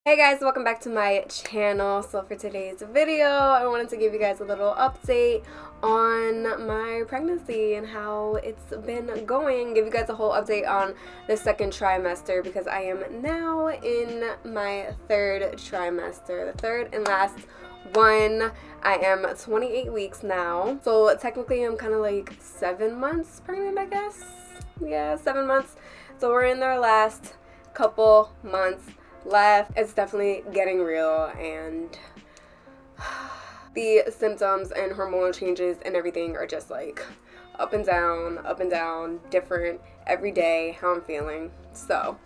Hey guys, welcome back to my channel. So for today's video, I wanted to give you guys a little update on my pregnancy and how it's been going. Give you guys a whole update on the second trimester because I am now in my third trimester, the third and last one. I am 28 weeks now. So technically I'm kind of like 7 months pregnant, I guess. Yeah, 7 months. So we're in our last couple months left. It's definitely getting real, and the symptoms and hormonal changes and everything are just like up and down, different every day, how I'm feeling. So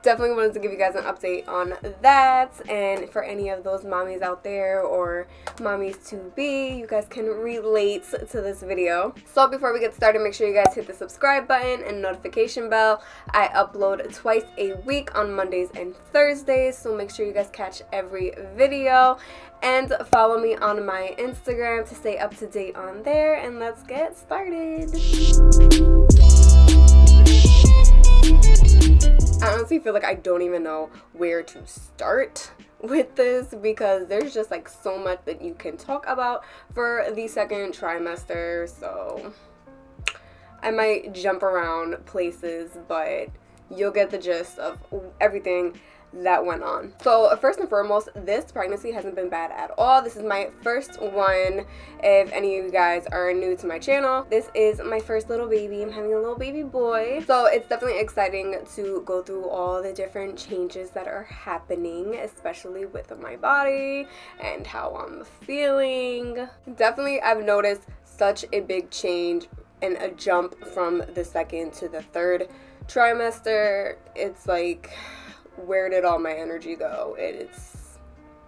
definitely wanted to give you guys an update on that, and for any of those mommies out there or mommies to be, you guys can relate to this video. So before we get started, make sure you guys hit the subscribe button and notification bell. I upload twice a week on Mondays and Thursdays, so make sure you guys catch every video, and follow me on my Instagram to stay up to date on there. And let's get started. I honestly feel like I don't even know where to start with this because there's just like so much that you can talk about for the second trimester. So I might jump around places, but you'll get the gist of everything that went on. So first and foremost, this pregnancy hasn't been bad at all. This is my first one. If any of you guys are new to my channel, this is my first little baby. I'm having a little baby boy. So it's definitely exciting to go through all the different changes that are happening, especially with my body and how I'm feeling. Definitely I've noticed such a big change and a jump from the second to the third trimester. It's like, where did all my energy go? It's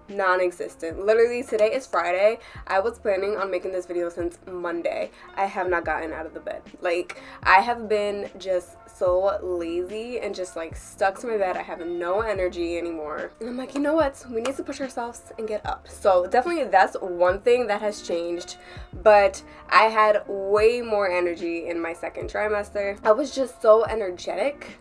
non-existent. Literally, today is Friday. I was planning on making this video since Monday. I have not gotten out of the bed. Like, I have been just so lazy and just like stuck to my bed. I have no energy anymore. And I'm like, you know what? We need to push ourselves and get up. So definitely that's one thing that has changed. But I had way more energy in my second trimester. I was just so energetic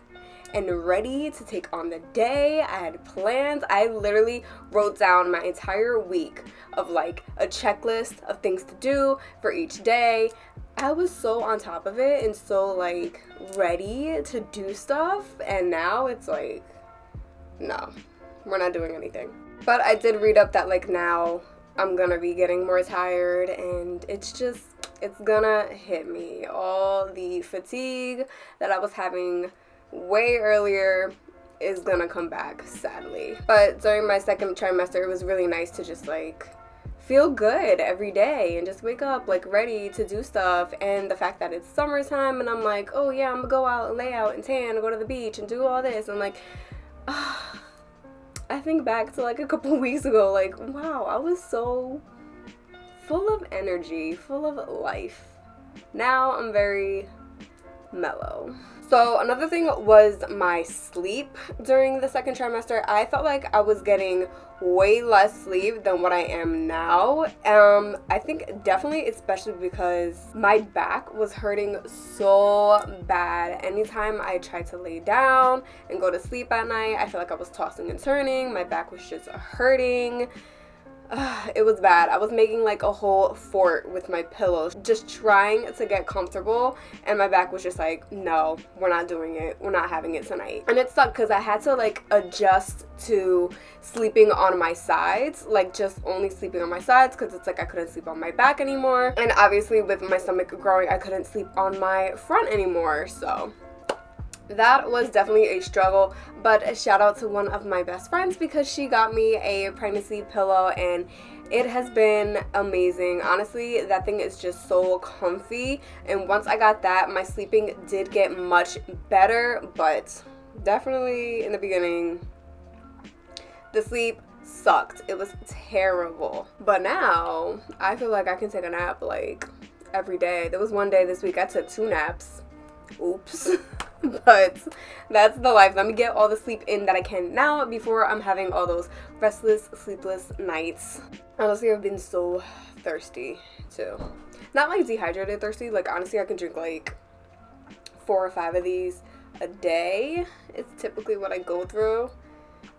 and ready to take on the day. I had plans. I literally wrote down my entire week of like a checklist of things to do for each day. I was so on top of it and so like ready to do stuff, and now it's like, no, we're not doing anything. But I did read up that like now I'm gonna be getting more tired, and it's gonna hit me. All the fatigue that I was having way earlier is gonna come back, sadly. But during my second trimester, it was really nice to just like feel good every day and just wake up like ready to do stuff. And the fact that it's summertime and I'm like, oh yeah, I'm gonna go out and lay out and tan and go to the beach and do all this, and like I think back to like a couple weeks ago, like, wow, I was so full of energy, full of life. Now I'm very mellow. So another thing was my sleep during the second trimester. I felt like I was getting way less sleep than what I am now. I think definitely especially because my back was hurting so bad. Anytime I tried to lay down and go to sleep at night, I felt like I was tossing and turning. My back was just hurting. It was bad. I was making like a whole fort with my pillows, just trying to get comfortable, and my back was just like, no, we're not doing it. We're not having it tonight. And it sucked because I had to like adjust to sleeping on my sides, like just only sleeping on my sides, because it's like I couldn't sleep on my back anymore. And obviously with my stomach growing, I couldn't sleep on my front anymore. So that was definitely a struggle, but a shout out to one of my best friends because she got me a pregnancy pillow and it has been amazing. Honestly, that thing is just so comfy, and once I got that, my sleeping did get much better, but definitely in the beginning, the sleep sucked. It was terrible. But now, I feel like I can take a nap like every day. There was one day this week I took 2 naps. Oops. But that's the life. Let me get all the sleep in that I can now before I'm having all those restless, sleepless nights. Honestly, I've been so thirsty too. Not like dehydrated thirsty. Like honestly, I can drink like 4 or 5 of these a day. It's typically what I go through.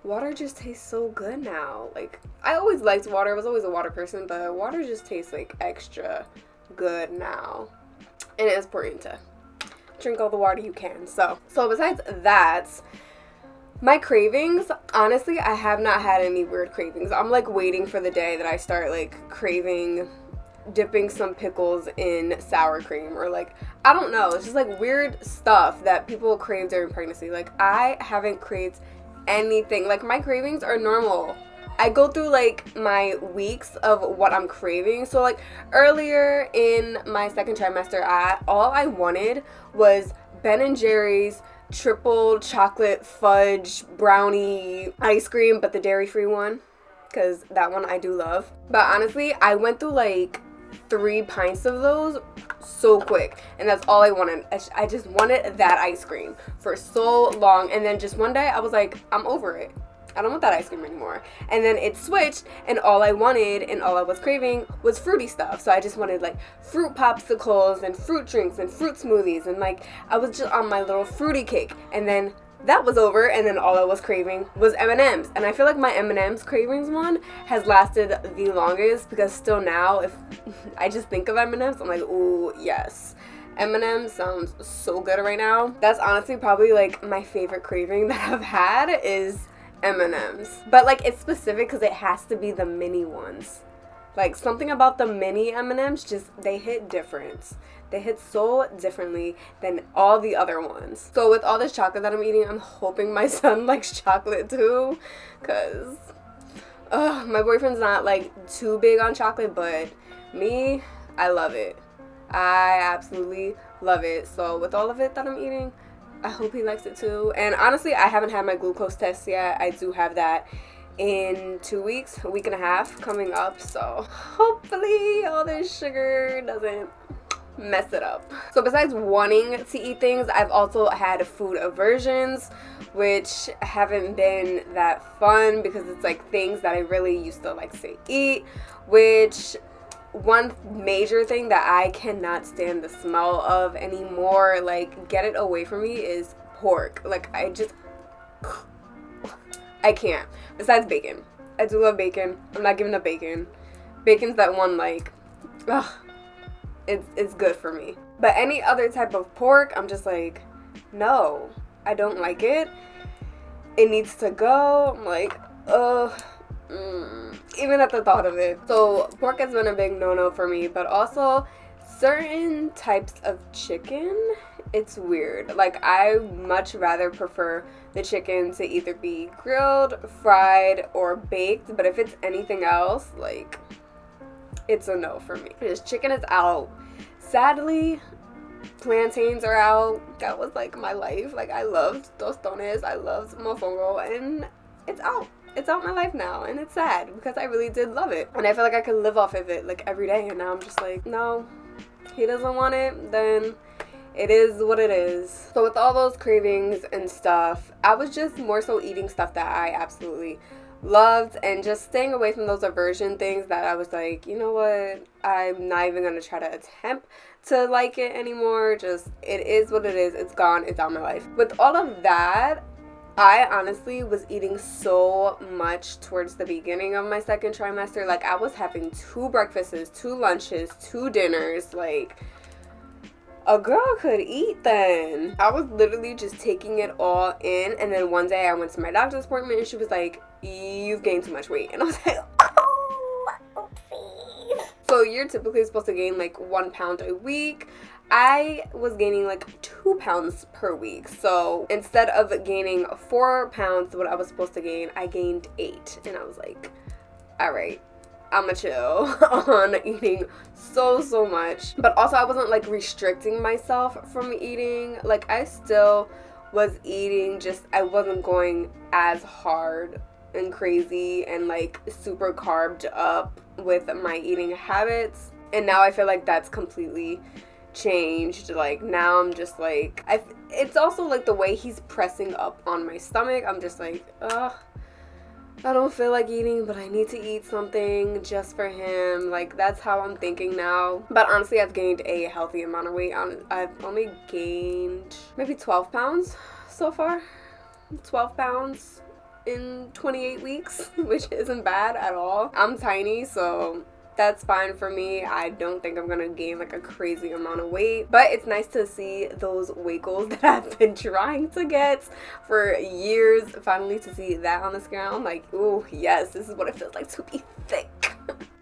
water just tastes so good now. Like, I always liked water. I was always a water person, but water just tastes like extra good now. And it's important to drink all the water you can. So besides that, my cravings, honestly, I have not had any weird cravings. I'm like waiting for the day that I start like craving dipping some pickles in sour cream, or like, I don't know, it's just like weird stuff that people crave during pregnancy. Like, I haven't craved anything. Like, my cravings are normal. I go through like my weeks of what I'm craving. So like earlier in my second trimester, all I wanted was Ben & Jerry's triple chocolate fudge brownie ice cream, but the dairy-free one, because that one I do love. But honestly, I went through like 3 pints of those so quick, and that's all I wanted. I just wanted that ice cream for so long, and then just one day I was like, I'm over it. I don't want that ice cream anymore. And then it switched, and all I wanted and all I was craving was fruity stuff. So I just wanted like fruit popsicles and fruit drinks and fruit smoothies, and like I was just on my little fruity kick. And then that was over, and then all I was craving was M&Ms. And I feel like my M&Ms cravings one has lasted the longest, because still now, if I just think of M&Ms, I'm like, ooh, yes. M&Ms sounds so good right now. That's honestly probably like my favorite craving that I've had is M&Ms. But like, it's specific because it has to be the mini ones. Like, something about the mini M&Ms, just, they hit different. They hit so differently than all the other ones. So with all this chocolate that I'm eating, I'm hoping my son likes chocolate too, because my boyfriend's not like too big on chocolate, but me, I love it. I absolutely love it. So with all of it that I'm eating, I hope he likes it too. And honestly, I haven't had my glucose test yet. I do have that in 2 weeks, a week and a half coming up. So hopefully all this sugar doesn't mess it up. So besides wanting to eat things, I've also had food aversions, which haven't been that fun, because it's like things that I really used to like to eat, which one major thing that I cannot stand the smell of anymore, like, get it away from me, is pork. Like, I can't. Besides bacon. I do love bacon. I'm not giving up bacon. Bacon's that one, like, ugh, it's good for me. But any other type of pork, I'm just like, no, I don't like it. It needs to go. I'm like, ugh. Even at the thought of it. So pork has been a big no-no for me, but also certain types of chicken, it's weird. Like, I much rather prefer the chicken to either be grilled, fried, or baked, but if it's anything else, like, it's a no for me. Because chicken is out. Sadly, plantains are out. That was like my life. Like, I loved tostones, I loved mofongo, and it's out. It's out my life now, and it's sad because I really did love it, and I feel like I could live off of it like every day, and now I'm just like, no, he doesn't want it, then it is what it is. So with all those cravings and stuff, I was just more so eating stuff that I absolutely loved, and just staying away from those aversion things that I was like, you know what, I'm not even gonna try to attempt to like it anymore. Just, it is what it is. It's gone. It's out my life. With all of that, I honestly was eating so much towards the beginning of my second trimester. Like, I was having 2 breakfasts, 2 lunches, 2 dinners. Like, a girl could eat then. I was literally just taking it all in. And then one day I went to my doctor's appointment, and she was like, you've gained too much weight. And I was like, oh, oopsie. So you're typically supposed to gain like 1 pound a week. I was gaining like 2 pounds per week. So instead of gaining 4 pounds, what I was supposed to gain, I gained 8. And I was like, all right, I'ma chill on eating so much. But also, I wasn't like restricting myself from eating. Like, I still was eating, just I wasn't going as hard and crazy and like super carved up with my eating habits. And now I feel like that's completely changed. Like, now I'm just like, it's also like the way he's pressing up on my stomach. I'm just like, ugh, I don't feel like eating, but I need to eat something just for him. Like, that's how I'm thinking now. But honestly, I've gained a healthy amount of weight. I've only gained maybe 12 pounds so far. 12 pounds. in 28 weeks, which isn't bad at all. I'm tiny, so that's fine for me. I don't think I'm gonna gain like a crazy amount of weight, but it's nice to see those weight goals that I've been trying to get for years, finally to see that on the scale. I'm like, ooh, yes, this is what it feels like to be thick.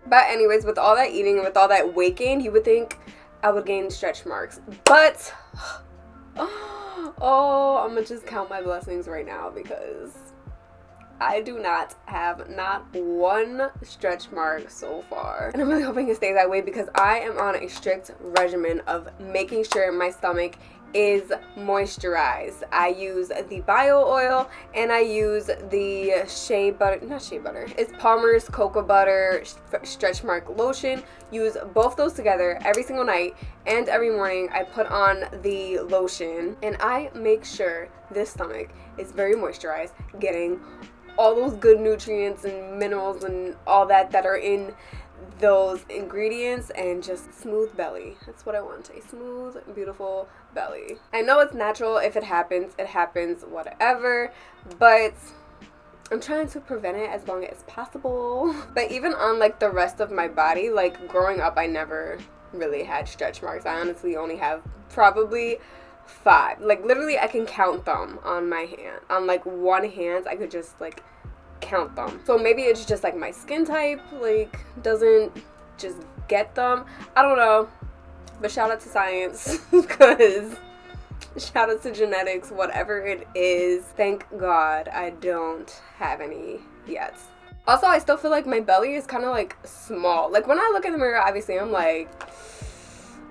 But anyways, with all that eating and with all that weight gain, you would think I would gain stretch marks, but oh, I'm gonna just count my blessings right now because I do not have not one stretch mark so far. And I'm really hoping it stays that way because I am on a strict regimen of making sure my stomach is moisturized. I use the bio oil and I use the shea butter, not shea butter, it's Palmer's cocoa butter stretch mark lotion. Use both those together every single night, and every morning I put on the lotion and I make sure this stomach is very moisturized, getting all those good nutrients and minerals and all that are in those ingredients, and just smooth belly. That's what I want, a smooth, beautiful belly. I know it's natural. If it happens, whatever, but I'm trying to prevent it as long as possible. But even on like the rest of my body, like growing up, I never really had stretch marks. I honestly only have probably 5. Like literally I can count them on my hand. On like one hand I could just like count them. So maybe it's just like my skin type like doesn't just get them. I don't know. But shout out to science because shout out to genetics, whatever it is. Thank God I don't have any yet. Also, I still feel like my belly is kind of like small. Like when I look in the mirror, obviously I'm like,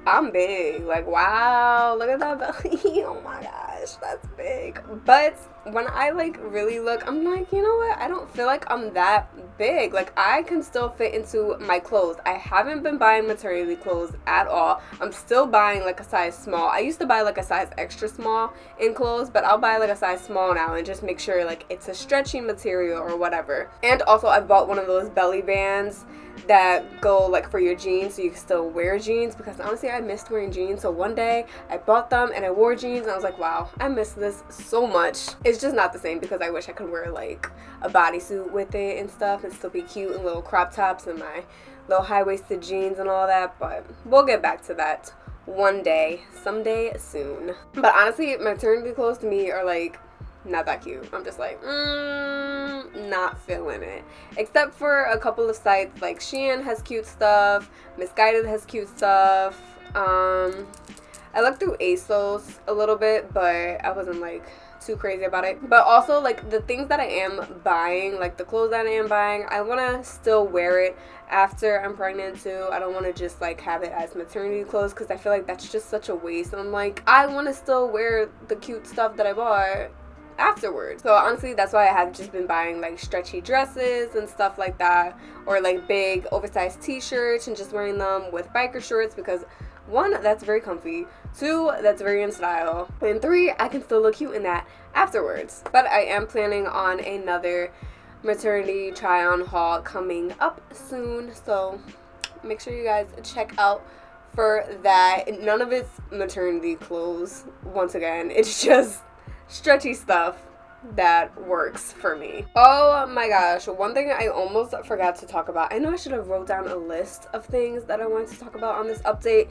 I'm big. Like, wow, look at that belly. Oh my gosh, that's big. But when I like really look, I'm like, you know what? I don't feel like I'm that big. Like I can still fit into my clothes. I haven't been buying maternity clothes at all. I'm still buying like a size small. I used to buy like a size extra small in clothes, but I'll buy like a size small now and just make sure like it's a stretchy material or whatever. And also I bought one of those belly bands that go like for your jeans so you can still wear jeans, because honestly I missed wearing jeans. So one day I bought them and I wore jeans and I was like, wow, I miss this so much. It's just not the same because I wish I could wear like a bodysuit with it and stuff and still be cute and little crop tops and my little high-waisted jeans and all that, but we'll get back to that one day, someday soon. But honestly, maternity clothes to me are like not that cute. I'm just like, not feeling it. Except for a couple of sites like Shein has cute stuff, Misguided has cute stuff. I looked through ASOS a little bit, but I wasn't like too crazy about it. But also like the things that I am buying, like the clothes that I am buying, I want to still wear it after I'm pregnant too. I don't want to just like have it as maternity clothes because I feel like that's just such a waste. And I'm like, I want to still wear the cute stuff that I bought afterwards. So honestly, that's why I have just been buying like stretchy dresses and stuff like that, or like big oversized t-shirts and just wearing them with biker shorts, because 1, that's very comfy, 2, that's very in style, and 3, I can still look cute in that afterwards. But I am planning on another maternity try on haul coming up soon, so make sure you guys check out for that. None of it's maternity clothes, once again, it's just stretchy stuff that works for me. Oh my gosh, one thing I almost forgot to talk about. I know I should have wrote down a list of things that I wanted to talk about on this update,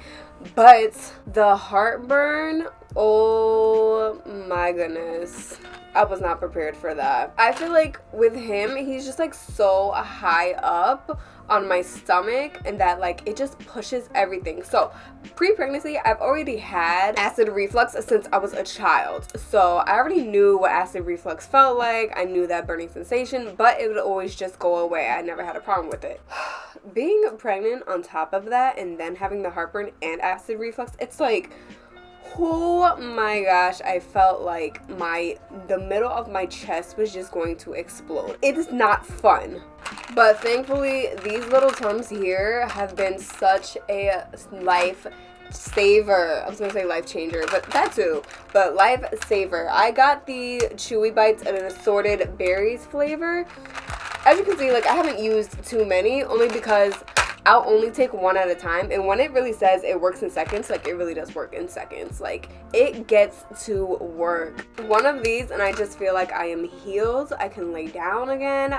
but the heartburn, oh my goodness, I was not prepared for that. I feel like with him, he's just like so high up on my stomach, and that like it just pushes everything. So pre-pregnancy, I've already had acid reflux since I was a child, so I already knew what acid reflux felt like. I knew that burning sensation, but it would always just go away. I never had a problem with it. Being pregnant on top of that and then having the heartburn and acid reflux, it's like, oh my gosh, I felt like the middle of my chest was just going to explode. It is not fun. But thankfully, these little Tums here have been such a life saver. I was gonna say life changer, but that too. But life saver. I got the Chewy Bites in an assorted berries flavor. As you can see, like I haven't used too many, only because I'll only take one at a time, and when it really says it works in seconds, like it really does work in seconds. Like it gets to work. One of these and I just feel like I am healed. I can lay down again.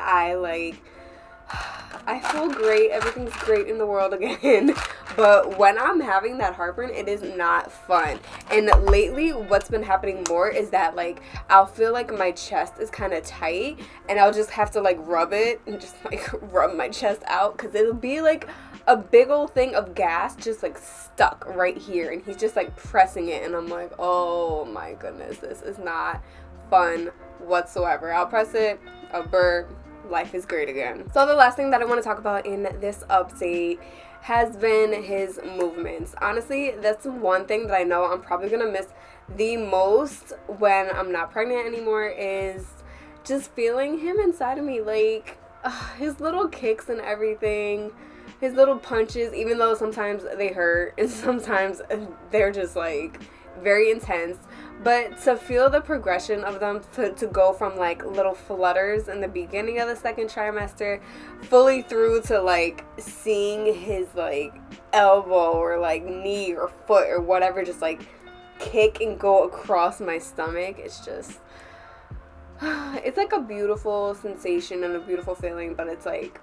I feel great. Everything's great in the world again. But when I'm having that heartburn, it is not fun. And lately, what's been happening more is that, like, I'll feel like my chest is kind of tight, and I'll just have to, like, rub it and just, like, rub my chest out, because it'll be, like, a big old thing of gas just, like, stuck right here, and he's just, like, pressing it, and I'm like, oh, my goodness, this is not fun whatsoever. I'll press it, I'll burp, life is great again. So the last thing that I want to talk about in this update has been his movements. Honestly, that's one thing that I know I'm probably gonna miss the most when I'm not pregnant anymore, is just feeling him inside of me. Like his little kicks and everything, his little punches, even though sometimes they hurt and sometimes they're just like very intense. But to feel the progression of them, to go from like little flutters in the beginning of the second trimester fully through to like seeing his like elbow or like knee or foot or whatever just like kick and go across my stomach, it's just it's like a beautiful sensation and a beautiful feeling. But it's like,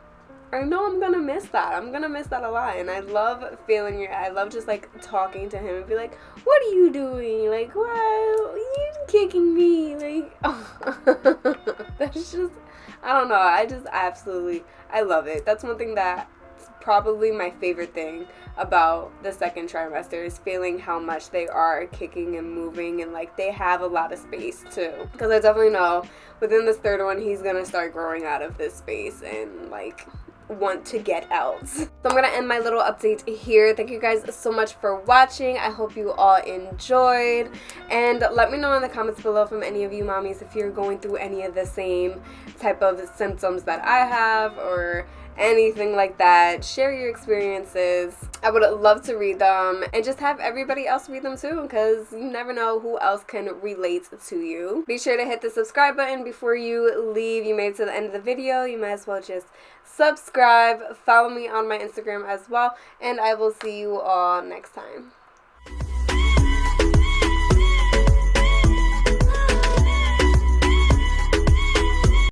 I know I'm gonna miss that. I'm gonna miss that a lot. And I love feeling it. I love just like talking to him and be like, what are you doing? Like, why are you kicking me? Like, oh. That's just, I don't know. I love it. That's one thing that's probably my favorite thing about the second trimester, is feeling how much they are kicking and moving, and like they have a lot of space too. Because I definitely know within this third one, he's gonna start growing out of this space and like want to get out. So I'm gonna end my little update here. Thank you guys so much for watching. I hope you all enjoyed, and let me know in the comments below from any of you mommies if you're going through any of the same type of symptoms that I have or anything like that. Share your experiences. I would love to read them, and just have everybody else read them too, because you never know who else can relate to you. Be sure to hit the subscribe button before you leave. You made it to the end of the video, you might as well just subscribe. Follow me on my Instagram as well, and I will see you all next time.